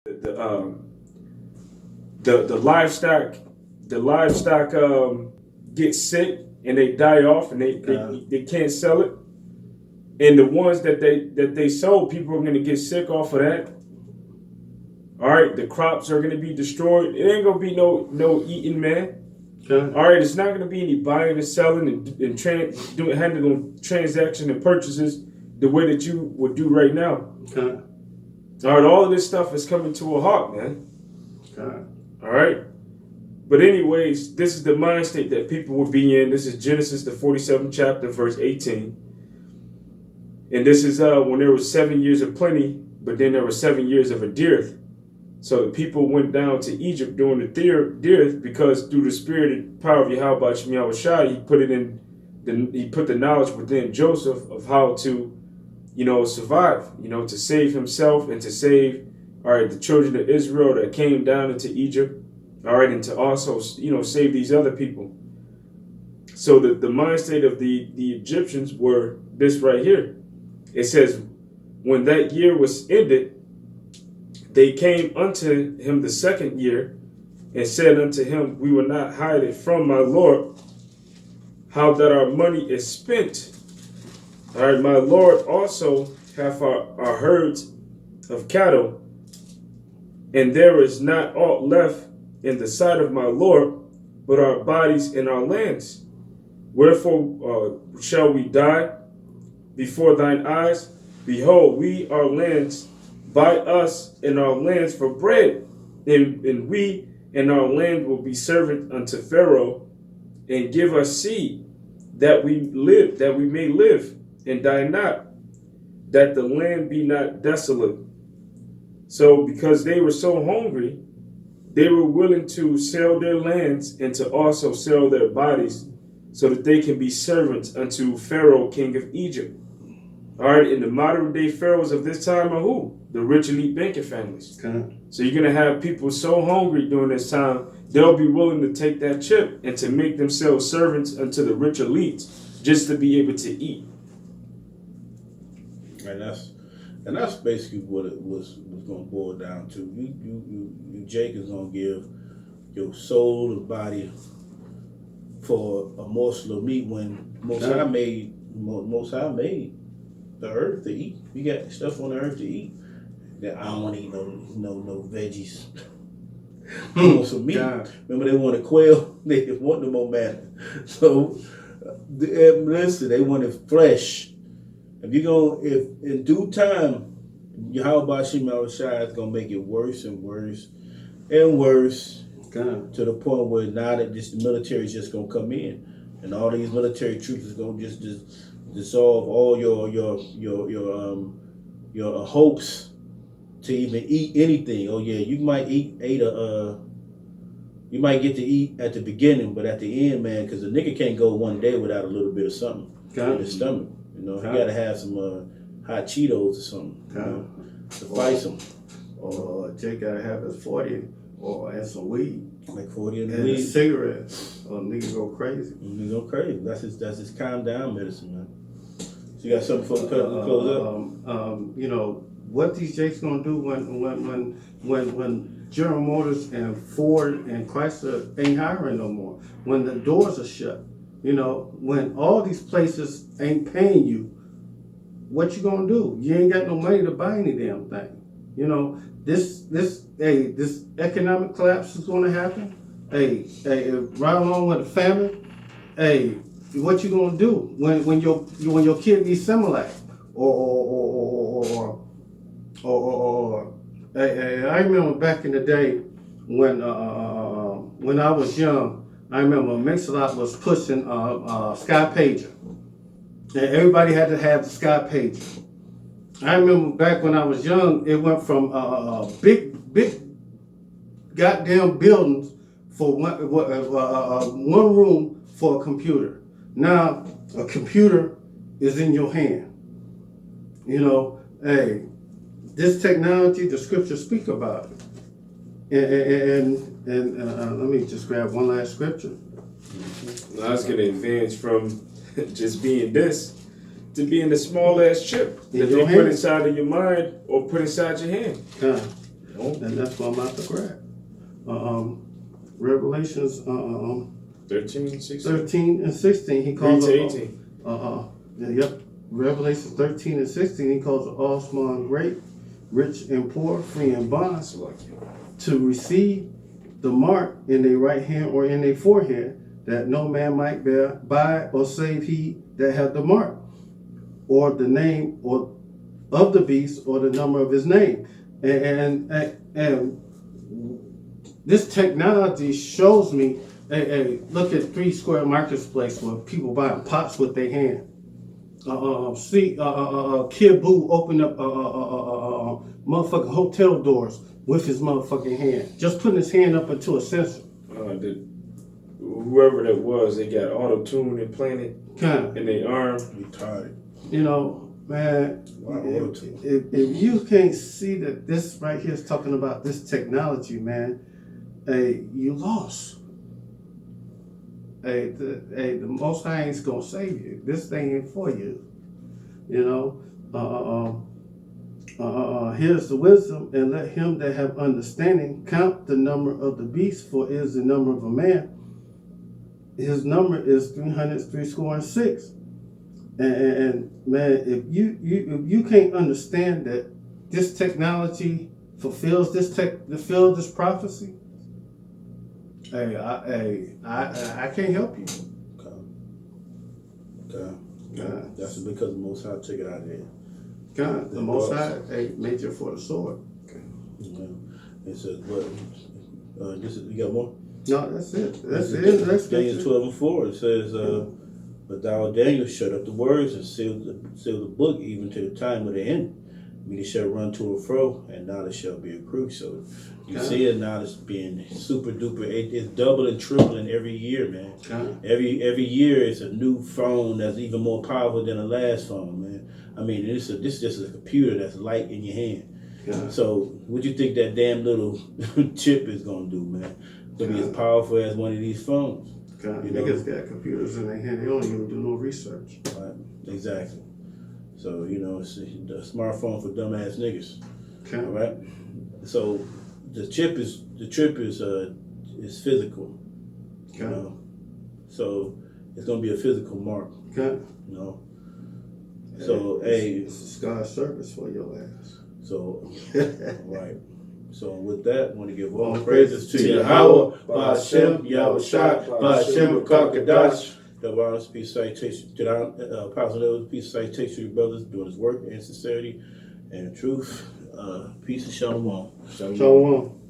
The livestock get sick and they die off and they can't sell it. And the ones that they sold, people are gonna get sick off of that. All right, the crops are gonna be destroyed. It ain't gonna be no eating, man. Okay. All right, it's not gonna be any buying and selling and handling transaction and purchases the way that you would do right now. Okay. All right, all of this stuff is coming to a halt, man. Okay. All right. But anyways, this is the mind state that people will be in. This is Genesis, the 47th chapter, verse 18. And this is when there was 7 years of plenty, but then there were 7 years of a dearth. So the people went down to Egypt during the dearth because through the spirit and power of Yahweh Shai, he put the knowledge within Joseph of how to, survive, to save himself and to save, all right, the children of Israel that came down into Egypt, all right, and to also, save these other people. So the mind state of the Egyptians were this right here. It says, when that year was ended, they came unto him the second year and said unto him, we will not hide it from my Lord, how that our money is spent. All right, my Lord also hath our herds of cattle, and there is not aught left in the sight of my Lord, but our bodies and our lands. Wherefore shall we die before thine eyes? Behold, we our lands, buy us and our lands for bread, and we and our land will be servant unto Pharaoh, and give us seed, that we may live and die not, that the land be not desolate. So because they were so hungry, they were willing to sell their lands and to also sell their bodies so that they can be servants unto Pharaoh, king of Egypt. All right, and the modern day pharaohs of this time are who? The rich elite banking families. Okay. So you're going to have people so hungry during this time, they'll be willing to take that chip and to make themselves servants unto the rich elites just to be able to eat. And that's basically what it was going to boil down to. You Jake is going to give your soul and body for a morsel of meat when Most High made the earth to eat. We got stuff on the earth to eat. That I don't want to eat no veggies. I want some meat. God. Remember they wanted quail? They didn't want no more manna. So listen, they wanted flesh. If in due time, Yahweh Shai is gonna make it worse and worse and worse. God. To the point where now that the military is just gonna come in, and all these military troops is gonna just dissolve all your hopes to even eat anything. Oh yeah, you might you might get to eat at the beginning, but at the end, man, because the nigga can't go one day without a little bit of something in his stomach. He gotta have some hot Cheetos or something to spice him. Or Jake gotta have his 40 and some weed. Like 40 and weed. Cigarettes. Or nigga go crazy. Nigga go crazy. That's his calm down medicine, man. So you got something for the close up? What these Jakes gonna do when General Motors and Ford and Chrysler ain't hiring no more? When the doors are shut? When all these places ain't paying you, what you gonna do? You ain't got no money to buy any damn thing. This economic collapse is gonna happen. Right along with the famine. What you gonna do when your kid needs Similac or I remember back in the day when I was young. I remember Mix-a-Lot was pushing Sky Pager, and everybody had to have the Sky Pager. I remember back when I was young, it went from big goddamn buildings for one room for a computer. Now a computer is in your hand. This technology, the scriptures speak about it. And let me just grab one last scripture. I was going to advance from just being this to being the small ass chip that they put inside of your mind or put inside your hand. And that's what I'm about to grab. Revelations 13, 16. 13 and 16, he Read calls to it. 18. Yep. Revelations 13 and 16, he calls it all small and great, rich and poor, free and bond, to receive the mark in their right hand or in their forehead, that no man might buy or save he that hath the mark, or the name or of the beast, or the number of his name. And this technology shows me. Look at 3 Square Marketplace where people buying pots with their hand. Kid Boo open up motherfucking hotel doors with his motherfucking hand, just putting his hand up into a sensor. Whoever that was, they got auto-tune implanted in their arm. Retarded. You know, man, if you can't see that this right here is talking about this technology, man, you lost. The Most High ain't gonna save you. This thing ain't for you. You know, here's the wisdom, and let him that have understanding count the number of the beast, for it is the number of a man. His number is 306. And man, if you can't understand that this technology fulfills this prophecy, I can't help you. Okay. That's because the Most High took it out of there. God, the Most High made you for the sword. Okay. Yeah. It says, but you got more? No, that's it. That's it. Daniel 12 and 4. It says, but thou, Daniel, shut up the words and seal the book even to the time of the end. I mean, it shall run to and fro, and knowledge shall be accrued. So you see it now, it's being super duper. It's doubling, tripling every year, man. Every year it's a new phone that's even more powerful than the last phone, man. I mean, this is just a computer that's light in your hand. So what you think that damn little chip is gonna do, man? It's gonna be as powerful as one of these phones. Niggas got computers in their hand. They don't even do no research. Right. Exactly. So, it's a smartphone for dumbass niggas. All right. So the chip is physical. You know. So it's gonna be a physical mark. You know. So it's God's service for your ass. So right. So with that, I want to give all praises to Yahweh, Ba'ashem, Yahushua, Ba'ashem, Kakadash. The honors, peace, citation to the Apostle Levels, peace, citation to your brothers doing his work in sincerity and truth. Peace and shalom. Shalom.